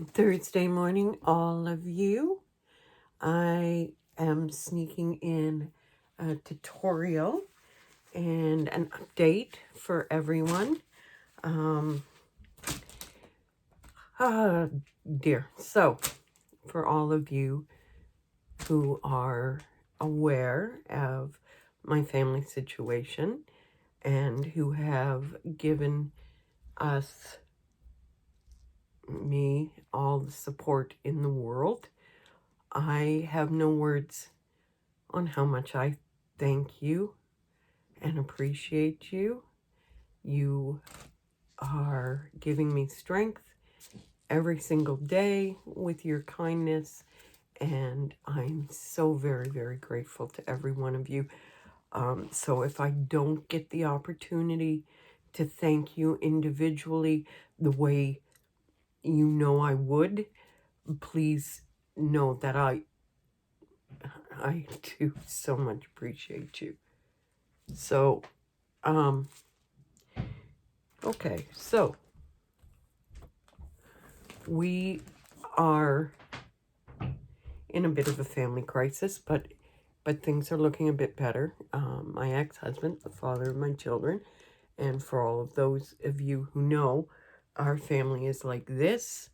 Good Thursday morning, all of you. I am sneaking in a tutorial and an update for everyone. Um, ah, dear. So, for all of you who are aware of my family situation and who have given me all the support in the world, I have no words on how much I thank you and appreciate you. You are giving me strength every single day with your kindness, and I'm so very, very grateful to every one of you. So if I don't get the opportunity to thank you individually the way you know I would, please know that I do so much appreciate you. So, okay, so we are in a bit of a family crisis, but things are looking a bit better. My ex-husband, the father of my children, and for all of those of you who know, our family is like this.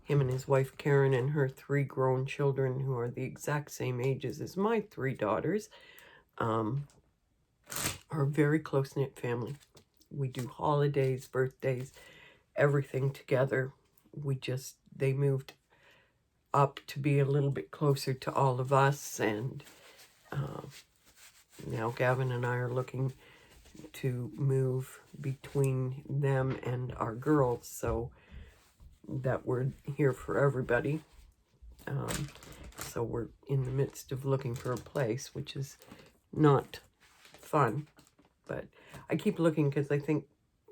Him and his wife Karen and her 3 grown children, who are the exact same ages as my 3 daughters, are a very close-knit family. We do holidays, birthdays, everything together. They moved up to be a little bit closer to all of us, and now Gavin and I are looking to move between them and our girls so that we're here for everybody. So we're in the midst of looking for a place, which is not fun, but I keep looking because I think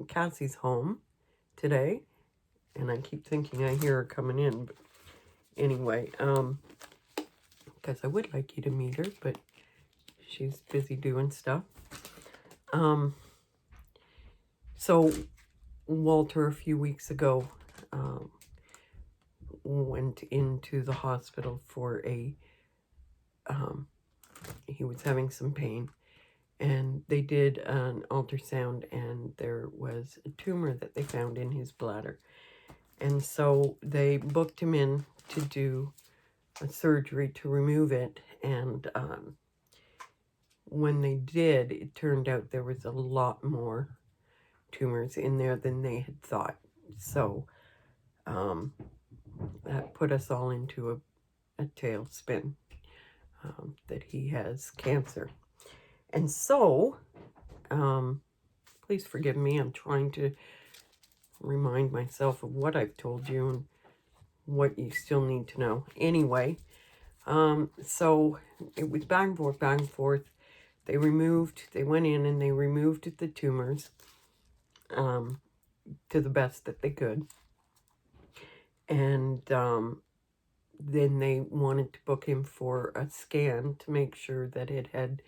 Cassie's home today, and I keep thinking I hear her coming in. But anyway, because I would like you to meet her, but she's busy doing stuff. So Walter, a few weeks ago, went into the hospital for he was having some pain, and they did an ultrasound, and there was a tumor that they found in his bladder. And so they booked him in to do a surgery to remove it, and when they did, it turned out there was a lot more tumors in there than they had thought. So that put us all into a tailspin, that he has cancer. And so, please forgive me, I'm trying to remind myself of what I've told you and what you still need to know. Anyway, so it was back and forth. They went in and they removed the tumors, to the best that they could. And then they wanted to book him for a scan to make sure that it had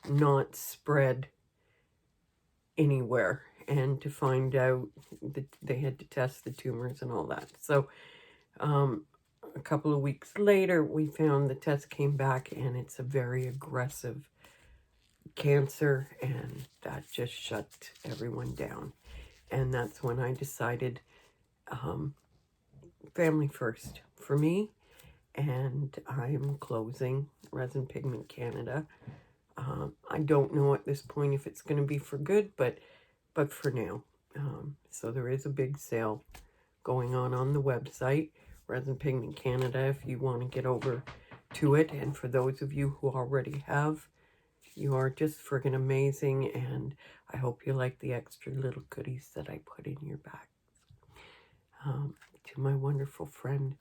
not spread anywhere, and to find out that they had to test the tumors and all that. So a couple of weeks later, we found the test came back, and it's a very aggressive cancer, and that just shut everyone down. And that's when I decided, family first for me, and I'm closing Resin Pigment Canada. I don't know at this point if it's going to be for good, but for now. So there is a big sale going on the website, Resin Pigment Canada, if you want to get over to it. And for those of you who already have, you are just friggin' amazing, and I hope you like the extra little goodies that I put in your bag. To my wonderful friend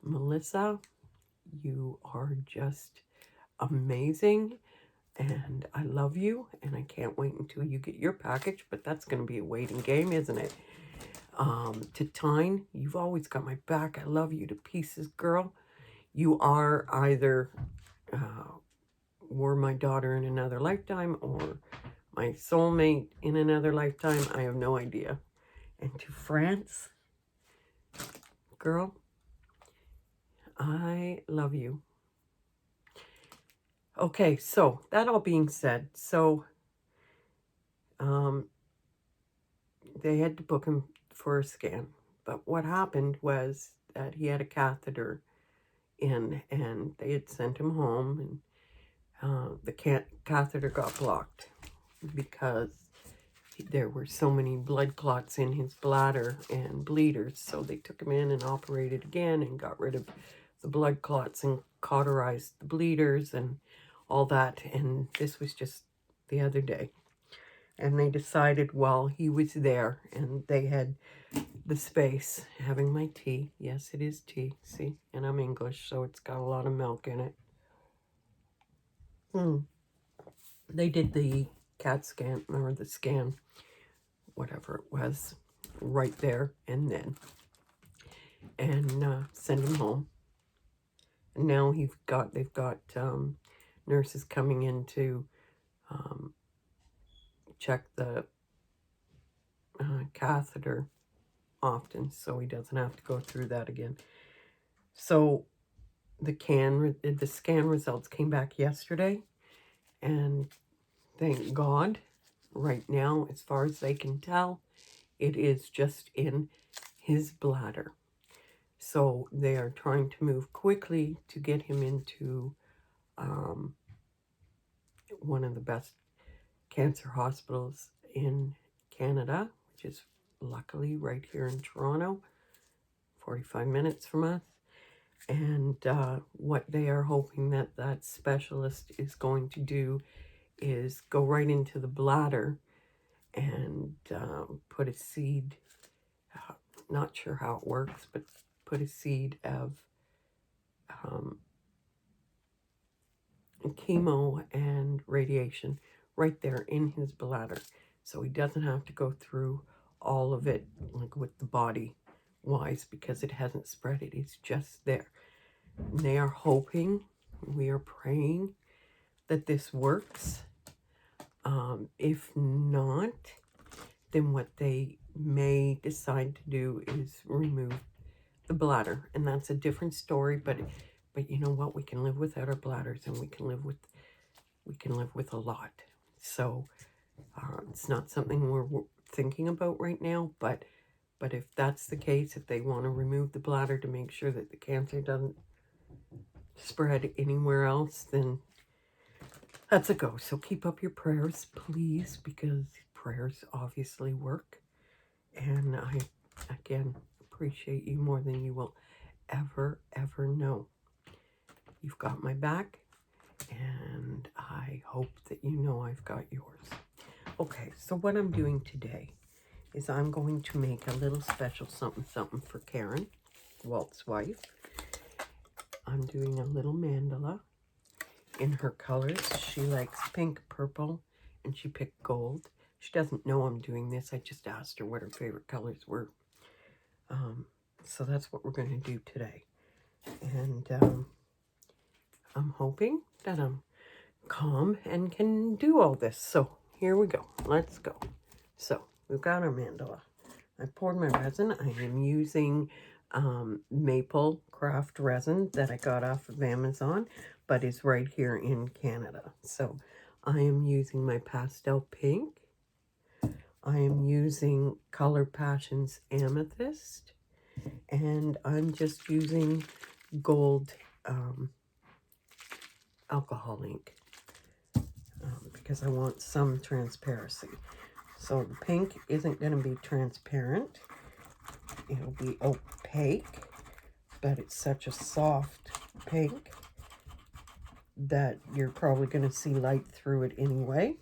Melissa, you are just amazing, and I love you, and I can't wait until you get your package, but that's going to be a waiting game, isn't it? To Tyne, you've always got my back. I love you to pieces, girl. You are either were my daughter in another lifetime or my soulmate in another lifetime. I have no idea. And to France, girl, I love you. Okay, so that all being said, so they had to book him for a scan. But what happened was that he had a catheter in, and they had sent him home, and the catheter got blocked because there were so many blood clots in his bladder and bleeders. So they took him in and operated again and got rid of the blood clots and cauterized the bleeders and all that. And this was just the other day. And they decided while he was there and they had the space, having my tea. Yes, it is tea, see? And I'm English, so it's got a lot of milk in it. They did the CAT scan, or the scan, whatever it was, right there and then. And send him home. And now they've got nurses coming in to check the catheter often, so he doesn't have to go through that again. So the scan results came back yesterday, and thank God, right now, as far as they can tell, it is just in his bladder. So they are trying to move quickly to get him into one of the best cancer hospitals in Canada, which is luckily right here in Toronto, 45 minutes from us. And what they are hoping that specialist is going to do is go right into the bladder and put a seed, not sure how it works, but put a seed of chemo and radiation right there in his bladder. So he doesn't have to go through all of it, like with the body wise, because it hasn't spread. It is just there. And they are hoping, we are praying that this works. If not, then what they may decide to do is remove the bladder, and that's a different story. But you know what? We can live without our bladders, and we can live with a lot. So it's not something we're thinking about right now. But if that's the case, if they want to remove the bladder to make sure that the cancer doesn't spread anywhere else, then that's a go. So keep up your prayers, please, because prayers obviously work. And I, again, appreciate you more than you will ever know. You've got my back, and I hope that you know I've got yours. Okay, so what I'm doing today is I'm going to make a little special something for Karen, Walt's wife. I'm doing a little mandala in her colors. She likes pink, purple, and she picked gold. She doesn't know I'm doing this. I just asked her what her favorite colors were. So that's what we're going to do today. And I'm hoping that I'm calm and can do all this. So here we go. Let's go. So we've got our mandala. I poured my resin. I am using maple craft resin that I got off of Amazon, but is right here in Canada. So I am using my pastel pink. I am using Color Passions Amethyst. And I'm just using gold alcohol ink because I want some transparency. So the pink isn't going to be transparent. It'll be opaque, but it's such a soft pink that you're probably going to see light through it anyway.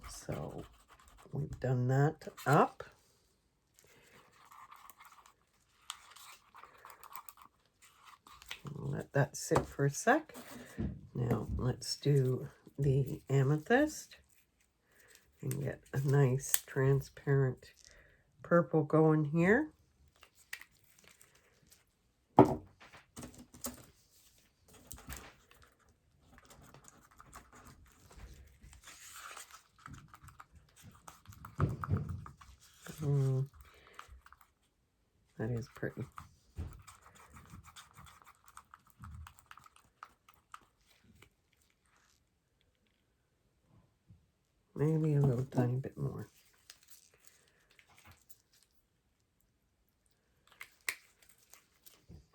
So we've done that up. Let that sit for a sec. Now let's do the amethyst and get a nice transparent purple going here. That is pretty. Maybe a little tiny bit more.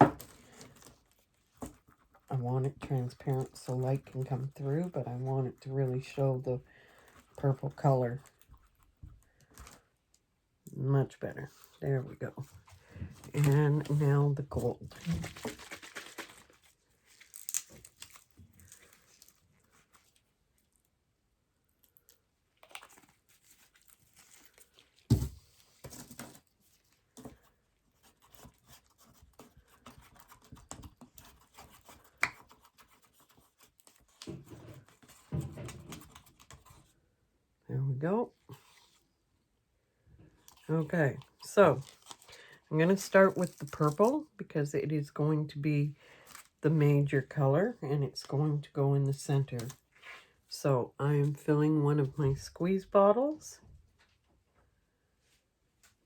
I want it transparent so light can come through, but I want it to really show the purple color. Much better. There we go. And now the gold. There we go. Okay, so I'm going to start with the purple because it is going to be the major color and it's going to go in the center. So I am filling one of my squeeze bottles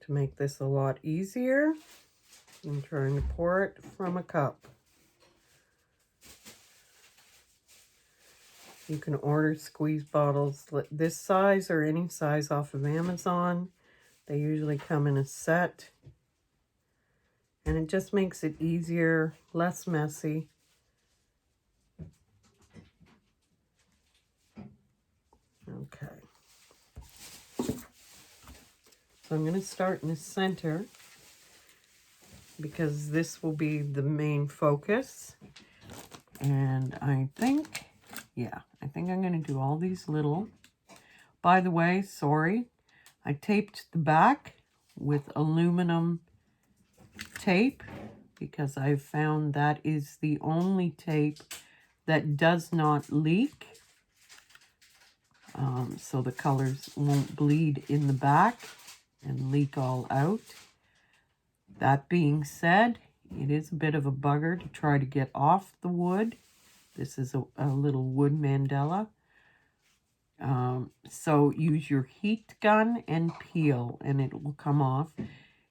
to make this a lot easier. I'm trying to pour it from a cup. You can order squeeze bottles this size or any size off of Amazon. They usually come in a set. And it just makes it easier, less messy. Okay. So I'm going to start in the center because this will be the main focus. And I think I'm going to do all these little. By the way, sorry, I taped the back with aluminum tape because I've found that is the only tape that does not leak. So the colors won't bleed in the back and leak all out. That being said, it is a bit of a bugger to try to get off the wood. This is a little wood mandala. So use your heat gun and peel and it will come off.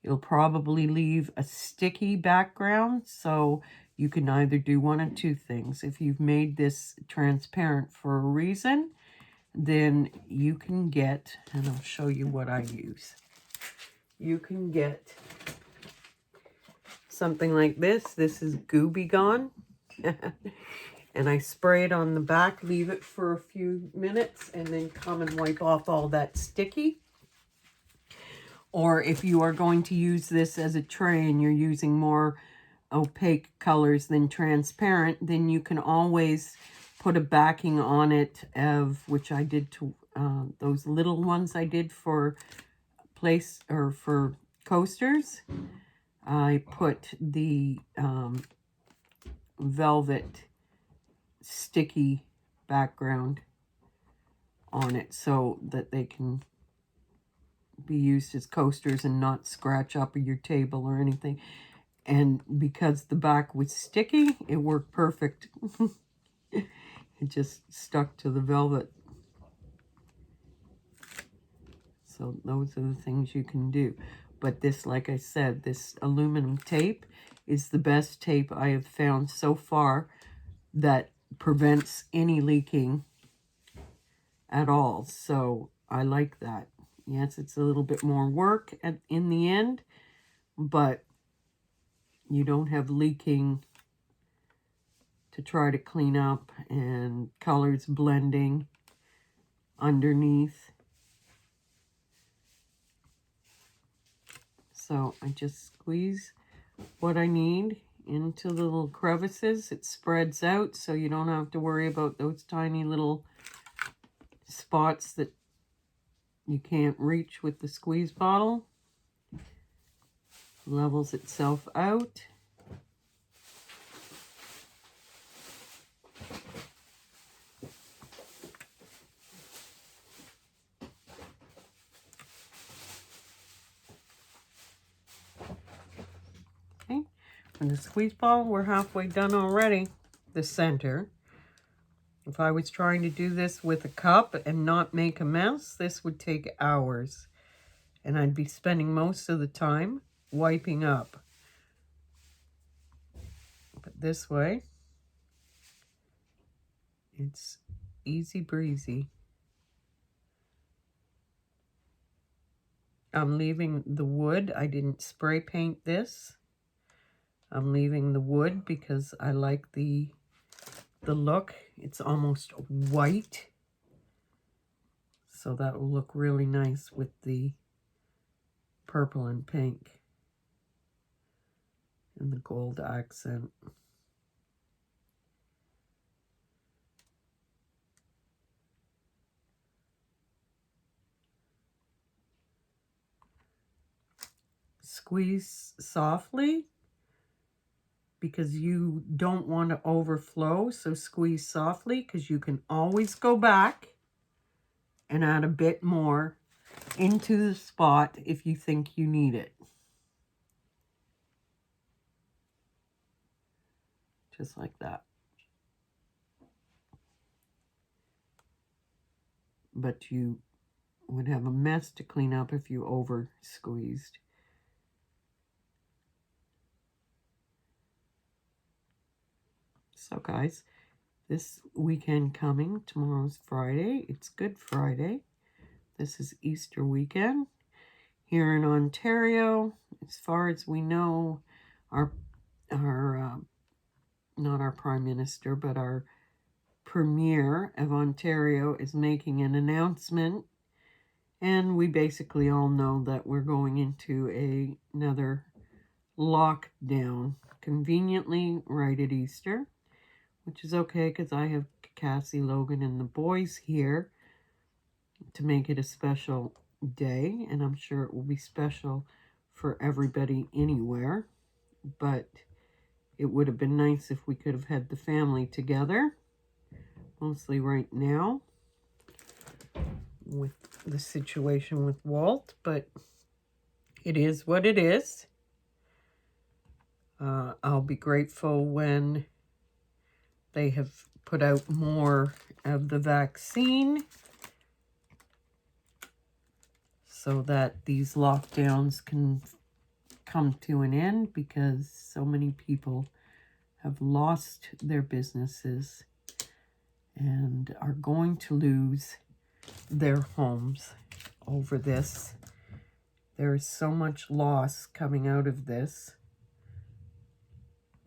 It'll probably leave a sticky background, so you can either do one of two things. If you've made this transparent for a reason, then you can get, and I'll show you what I use. You can get something like this. This is Gooby Gone. And I spray it on the back, leave it for a few minutes, and then come and wipe off all that sticky. Or if you are going to use this as a tray and you're using more opaque colors than transparent, then you can always put a backing on it of, which I did to those little ones I did for for coasters. I put the velvet sticky background on it so that they can be used as coasters and not scratch up your table or anything. And because the back was sticky, it worked perfect. It just stuck to the velvet. So those are the things you can do. But this, like I said, this aluminum tape is the best tape I have found so far that prevents any leaking at all. So I like that. Yes, it's a little bit more work in the end, but you don't have leaking to try to clean up and colors blending underneath. So I just squeeze what I need into the little crevices. It spreads out so you don't have to worry about those tiny little spots that you can't reach with the squeeze bottle. Levels itself out. Okay, and the squeeze bottle, we're halfway done already. The center. If I was trying to do this with a cup and not make a mess, this would take hours. And I'd be spending most of the time wiping up. But this way, it's easy breezy. I'm leaving the wood. I didn't spray paint this. I'm leaving the wood because I like the look. It's almost white. So that will look really nice with the purple and pink and the gold accent. Squeeze softly because you don't want to overflow. So squeeze softly because you can always go back and add a bit more into the spot if you think you need it. Just like that. But you would have a mess to clean up if you over squeezed. So guys, this weekend coming, tomorrow's Friday, it's Good Friday. This is Easter weekend. Here in Ontario, as far as we know, our not our Prime Minister, but our Premier of Ontario is making an announcement. And we basically all know that we're going into another lockdown, conveniently right at Easter, which is okay because I have Cassie, Logan, and the boys here to make it a special day, and I'm sure it will be special for everybody anywhere, but it would have been nice if we could have had the family together, mostly right now with the situation with Walt, but it is what it is. I'll be grateful when they have put out more of the vaccine so that these lockdowns can come to an end, because so many people have lost their businesses and are going to lose their homes over this. There is so much loss coming out of this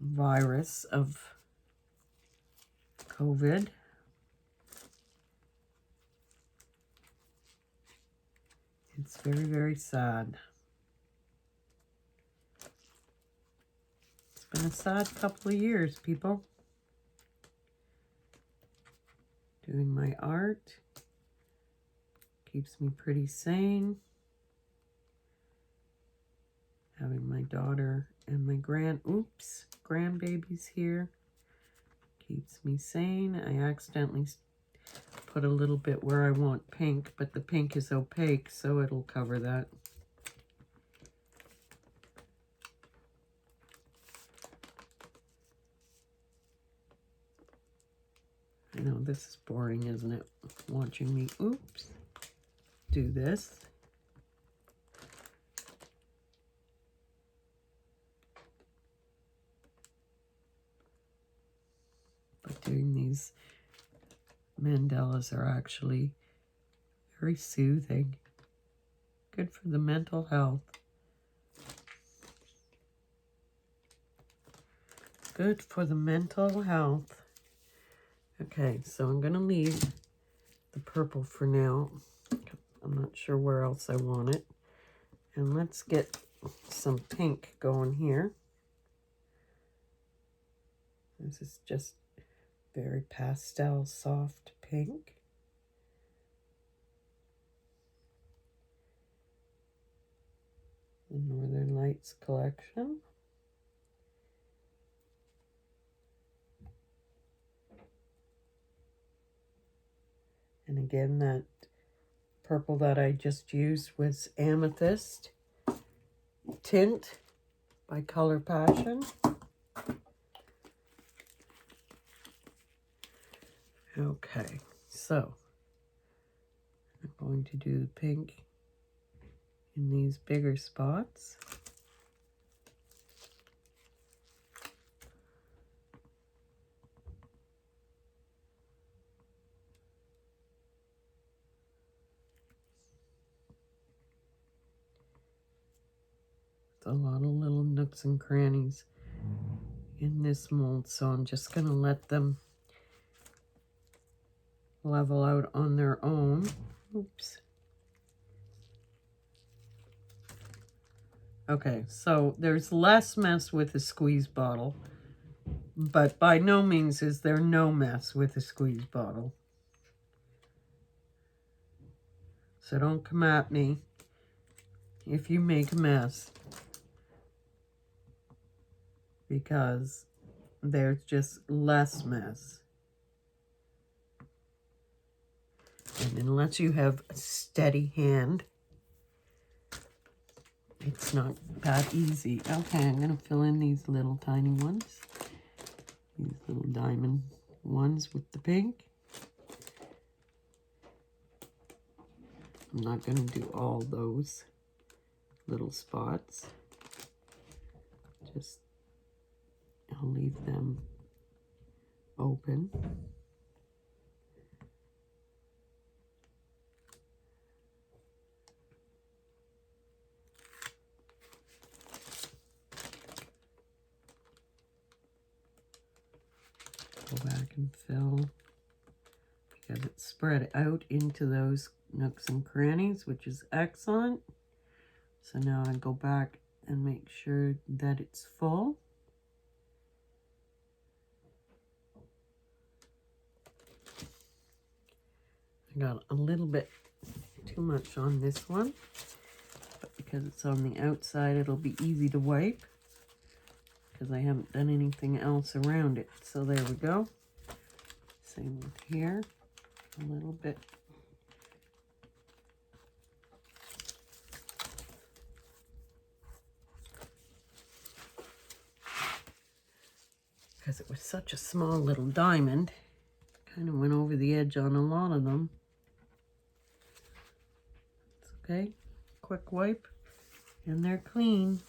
virus of COVID. It's very, very sad. It's been a sad couple of years, people. Doing my art keeps me pretty sane. Having my daughter and my grandbabies here keeps me sane. I accidentally put a little bit where I want pink, but the pink is opaque, so it'll cover that. I know this is boring, isn't it? Watching me, do this. But doing these mandalas are actually very soothing. Good for the mental health. Good for the mental health. Okay, so I'm going to leave the purple for now. I'm not sure where else I want it. And let's get some pink going here. This is just very pastel, soft pink. The Northern Lights collection. And again, that purple that I just used was Amethyst Tint by Color Passion. Okay, so I'm going to do the pink in these bigger spots. a lot of little nooks and crannies in this mold, so I'm just going to let them level out on their own. Oops. Okay, so there's less mess with a squeeze bottle, but by no means is there no mess with a squeeze bottle. So don't come at me if you make a mess, because there's just less mess. And unless you have a steady hand, it's not that easy. Okay, I'm going to fill in these little tiny ones. These little diamond ones with the pink. I'm not going to do all those little spots. Just, I'll leave them open. Go back and fill, because it's spread out into those nooks and crannies, which is excellent. So now I go back and make sure that it's full. I got a little bit too much on this one, but because it's on the outside, it'll be easy to wipe, because I haven't done anything else around it. So there we go. Same with here, a little bit. Because it was such a small little diamond, kind of went over the edge on a lot of them. It's okay, quick wipe, and they're clean.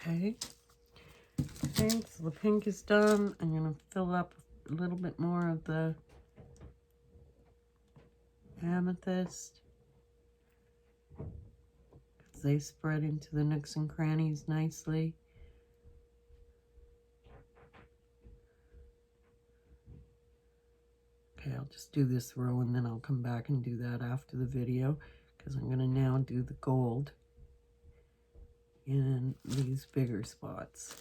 Okay, so the pink is done. I'm going to fill up a little bit more of the amethyst, because they spread into the nooks and crannies nicely. Okay, I'll just do this row and then I'll come back and do that after the video, because I'm going to now do the gold in these bigger spots.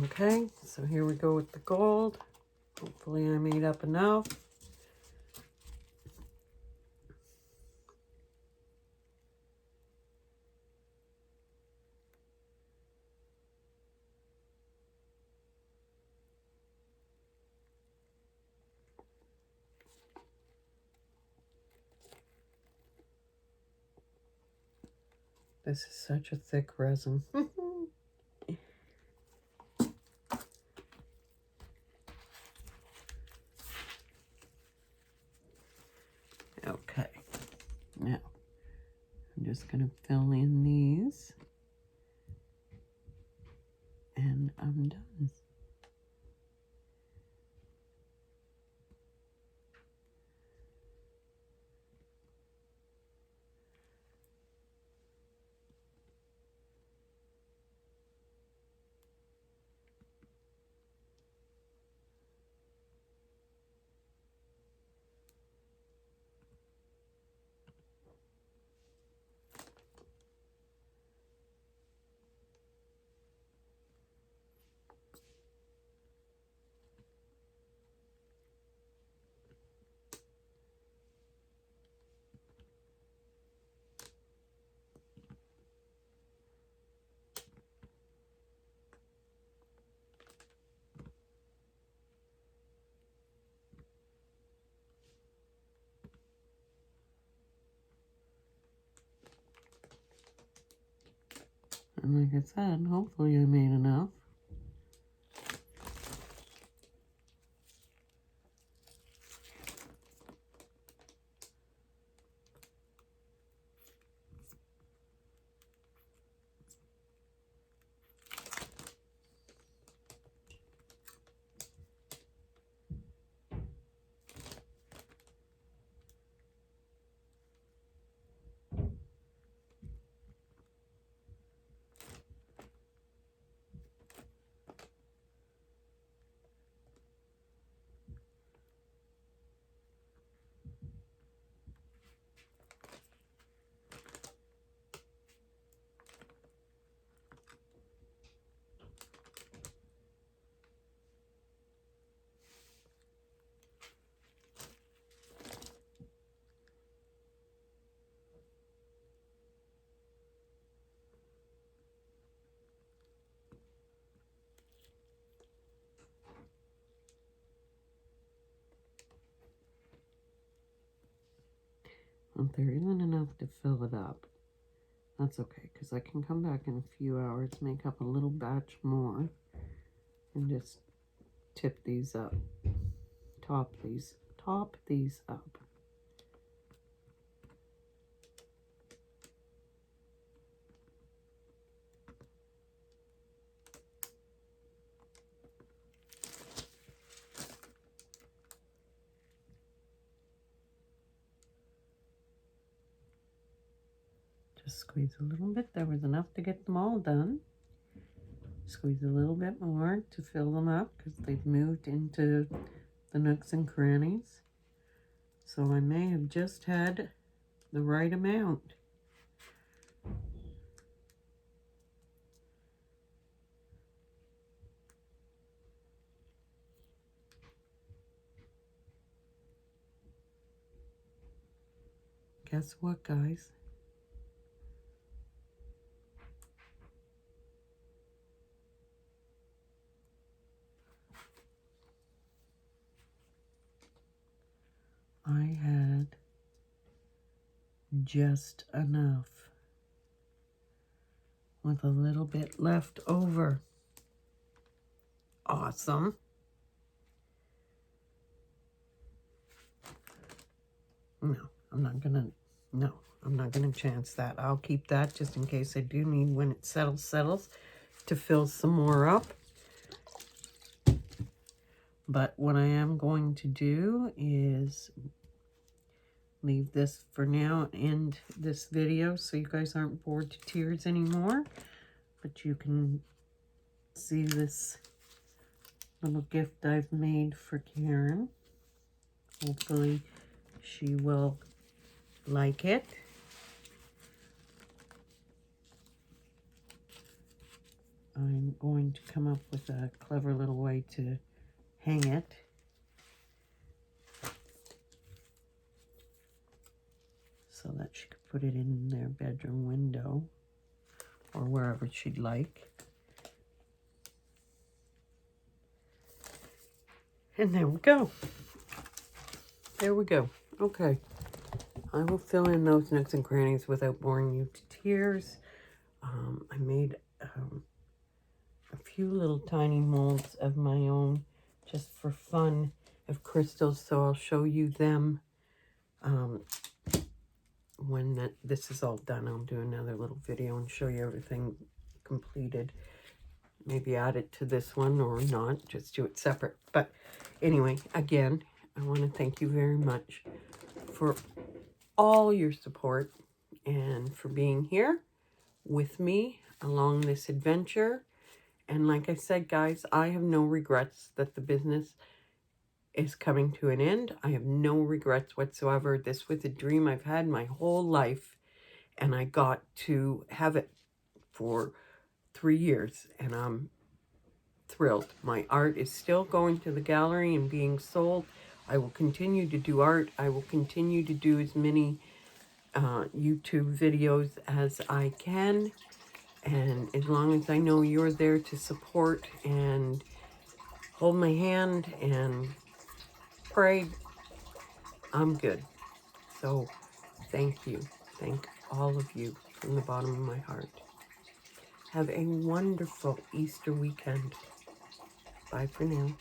Okay, so here we go with the gold. Hopefully I made up enough. This is such a thick resin. Okay, now I'm just going to fill in these, and I'm done. And like I said, hopefully I made enough. If there isn't enough to fill it up, that's okay, because I can come back in a few hours, make up a little batch more, and just tip these up, top these up. Just squeeze a little bit. There was enough to get them all done. Squeeze a little bit more to fill them up because they've moved into the nooks and crannies. So I may have just had the right amount. Guess what, guys? I had just enough with a little bit left over. Awesome. No, I'm not gonna chance that. I'll keep that just in case I do need, when it settles, to fill some more up. But what I am going to do is leave this for now and end this video so you guys aren't bored to tears anymore. But you can see this little gift I've made for Karen. Hopefully she will like it. I'm going to come up with a clever little way to hang it. So that she could put it in their bedroom window or wherever she'd like. And there we go. There we go. Okay. I will fill in those nooks and crannies without boring you to tears. I made a few little tiny molds of my own just for fun of crystals, so I'll show you them when this is all done. I'll do another little video and show you everything completed. Maybe add it to this one or not, just do it separate. But anyway, again, I want to thank you very much for all your support and for being here with me along this adventure. And like I said, guys, I have no regrets that the business is coming to an end. I have no regrets whatsoever. This was a dream I've had my whole life, and I got to have it for 3 years, and I'm thrilled. My art is still going to the gallery and being sold. I will continue to do art. I will continue to do as many YouTube videos as I can. And as long as I know you're there to support and hold my hand and pray, I'm good. So thank you. Thank all of you from the bottom of my heart. Have a wonderful Easter weekend. Bye for now.